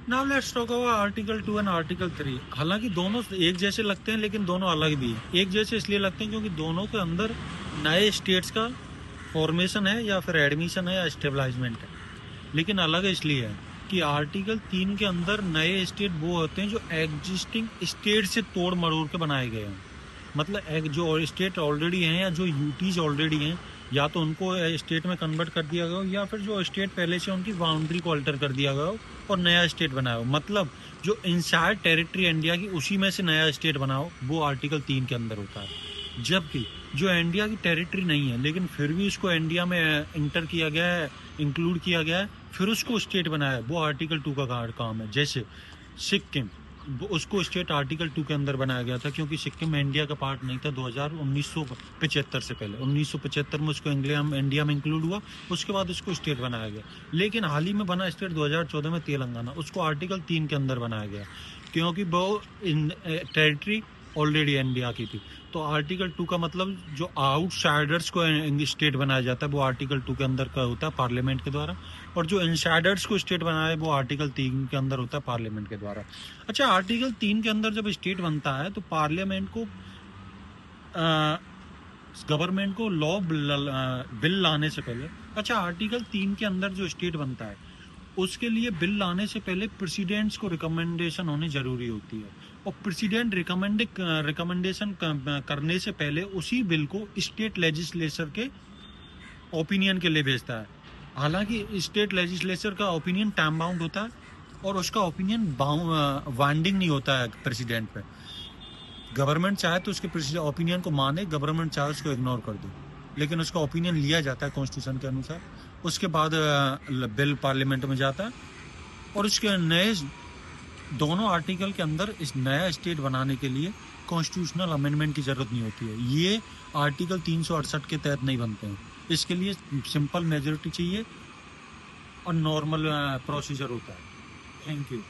Now let's talk about article 2 and article 3। हालांकि दोनों एक जैसे लगते हैं लेकिन दोनों अलग भी हैं। एक जैसे इसलिए लगते हैं क्योंकि दोनों के अंदर नए स्टेट्स का फॉर्मेशन है या फिर एडमिशन है या स्टेबलाइजमेंट है। लेकिन अलग इसलिए है कि आर्टिकल 3 के अंदर नए स्टेट वो होते हैं जो एग्जिस्टिंग स्टेट से तोड़ मरोड़ के बनाए गए हैं। मतलब एक जो स्टेट ऑलरेडी हैं या जो यूटीज ऑलरेडी हैं, या तो उनको स्टेट में कन्वर्ट कर दिया गया हो या फिर जो स्टेट पहले से उनकी बाउंड्री को अल्टर कर दिया गया हो और नया स्टेट बनाया हो। मतलब जो इंसाइड टेरिटरी इंडिया की उसी में से नया स्टेट बनाओ, वो आर्टिकल 3 के अंदर होता है। जबकि जो इंडिया की टेरिटरी नहीं है लेकिन फिर भी उसको इंडिया में इंटर किया गया है, इंक्लूड किया गया है, फिर उसको स्टेट बनाया है, वो आर्टिकल 2 का काम है। जैसे सिक्किम, उसको स्टेट आर्टिकल 2 के अंदर बनाया गया था क्योंकि सिक्किम इंडिया का पार्ट नहीं था 1975 से पहले। 1975 में उसको इंडिया में इंक्लूड हुआ, उसके बाद उसको स्टेट बनाया गया। लेकिन हाल ही में बना स्टेट 2014 में तेलंगाना, उसको आर्टिकल 3 के अंदर बनाया गया क्योंकि वो टेरिटरी ऑलरेडी इंडिया की थी। तो आर्टिकल 2 का मतलब जो आउटसाइडर्स को स्टेट बनाया जाता है वो आर्टिकल 2 के अंदर का होता है पार्लियामेंट के द्वारा, और जो इनसाइडर्स को स्टेट बनाया है वो आर्टिकल 3 के अंदर होता है पार्लियामेंट के द्वारा। अच्छा, आर्टिकल 3 के अंदर जब स्टेट बनता है तो पार्लियामेंट को गवर्नमेंट को लॉ बिल लाने से पहले, अच्छा आर्टिकल 3 के अंदर जो स्टेट बनता है उसके लिए बिल लाने से पहले प्रेसिडेंट्स को रिकमेंडेशन होनी जरूरी होती है, और प्रेसिडेंट रिकमेंडेशन करने से पहले उसी बिल को स्टेट लेजिस्लेचर के ओपिनियन के लिए भेजता है। हालांकि स्टेट लेजिस्लेचर का ओपिनियन टाइम बाउंड होता है और उसका ओपिनियन बाइंडिंग नहीं होता है प्रेसिडेंट पे। गवर्नमेंट चाहे तो उसके ओपिनियन को माने, गवर्नमेंट चाहे उसको इग्नोर कर दे, लेकिन उसका ओपिनियन लिया जाता है कॉन्स्टिट्यूशन के अनुसार। उसके बाद बिल पार्लियामेंट में जाता है और उसके नए दोनों आर्टिकल के अंदर इस नया स्टेट बनाने के लिए कॉन्स्टिट्यूशनल अमेंडमेंट की जरूरत नहीं होती है। ये आर्टिकल 368 के तहत नहीं बनते हैं। इसके लिए सिंपल मेजोरिटी चाहिए और नॉर्मल प्रोसीजर होता है। Thank you.